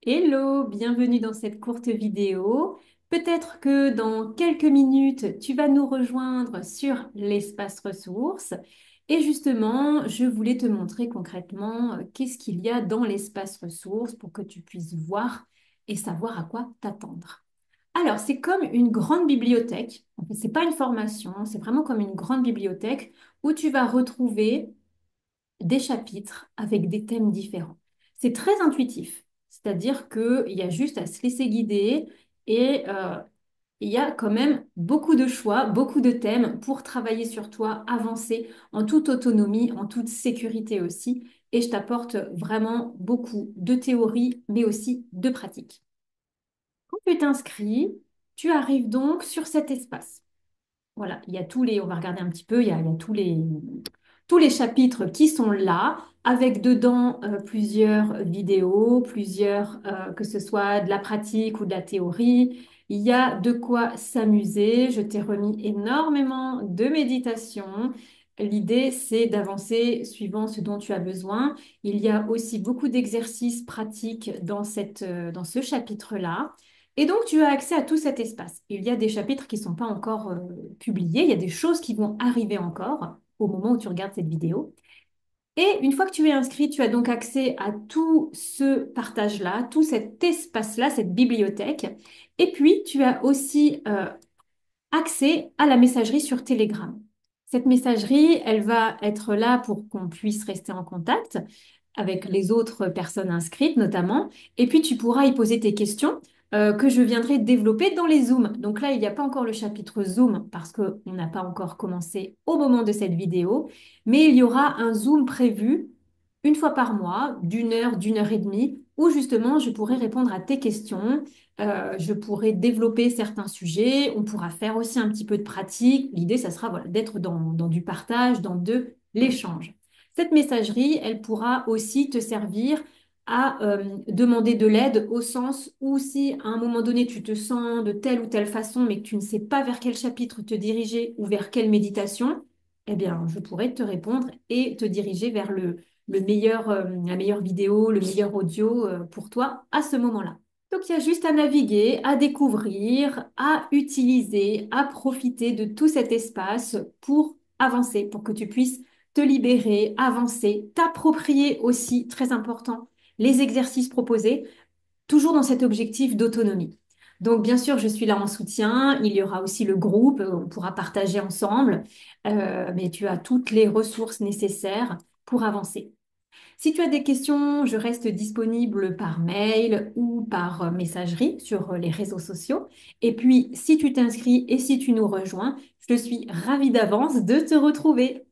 Hello, bienvenue dans cette courte vidéo. Peut-être que dans quelques minutes, tu vas nous rejoindre sur l'espace ressources. Et justement, je voulais te montrer concrètement qu'est-ce qu'il y a dans l'espace ressources pour que tu puisses voir et savoir à quoi t'attendre. Alors, c'est comme une grande bibliothèque. En fait, c'est pas une formation, c'est vraiment comme une grande bibliothèque où tu vas retrouver des chapitres avec des thèmes différents. C'est très intuitif, c'est-à-dire qu'il y a juste à se laisser guider et il y a quand même beaucoup de choix, beaucoup de thèmes pour travailler sur toi, avancer en toute autonomie, en toute sécurité aussi. Et je t'apporte vraiment beaucoup de théorie, mais aussi de pratique. Quand tu t'inscris, tu arrives donc sur cet espace. Voilà, il y a on va regarder un petit peu, il y a tous les chapitres qui sont là, avec dedans plusieurs vidéos, que ce soit de la pratique ou de la théorie. Il y a de quoi s'amuser. Je t'ai remis énormément de méditations. L'idée, c'est d'avancer suivant ce dont tu as besoin. Il y a aussi beaucoup d'exercices pratiques dans ce chapitre-là. Et donc, tu as accès à tout cet espace. Il y a des chapitres qui ne sont pas encore publiés. Il y a des choses qui vont arriver encore au moment où tu regardes cette vidéo. Et une fois que tu es inscrit, tu as donc accès à tout ce partage-là, tout cet espace-là, cette bibliothèque. Et puis, tu as aussi accès à la messagerie sur Telegram. Cette messagerie, elle va être là pour qu'on puisse rester en contact avec les autres personnes inscrites notamment. Et puis, tu pourras y poser tes questions que je viendrai développer dans les Zooms. Donc là, il n'y a pas encore le chapitre Zoom parce qu'on n'a pas encore commencé au moment de cette vidéo, mais il y aura un Zoom prévu une fois par mois, d'une heure et demie, où justement, je pourrai répondre à tes questions. Je pourrai développer certains sujets. On pourra faire aussi un petit peu de pratique. L'idée, ça sera voilà, d'être dans du partage, dans de l'échange. Cette messagerie, elle pourra aussi te servir à demander de l'aide au sens où si à un moment donné tu te sens de telle ou telle façon mais que tu ne sais pas vers quel chapitre te diriger ou vers quelle méditation, eh bien je pourrais te répondre et te diriger vers la meilleure vidéo, le meilleur audio pour toi à ce moment-là. Donc il y a juste à naviguer, à découvrir, à utiliser, à profiter de tout cet espace pour avancer, pour que tu puisses te libérer, avancer, t'approprier aussi, très important, les exercices proposés, toujours dans cet objectif d'autonomie. Donc, bien sûr, je suis là en soutien. Il y aura aussi le groupe, on pourra partager ensemble, mais tu as toutes les ressources nécessaires pour avancer. Si tu as des questions, je reste disponible par mail ou par messagerie sur les réseaux sociaux. Et puis, si tu t'inscris et si tu nous rejoins, je suis ravie d'avance de te retrouver.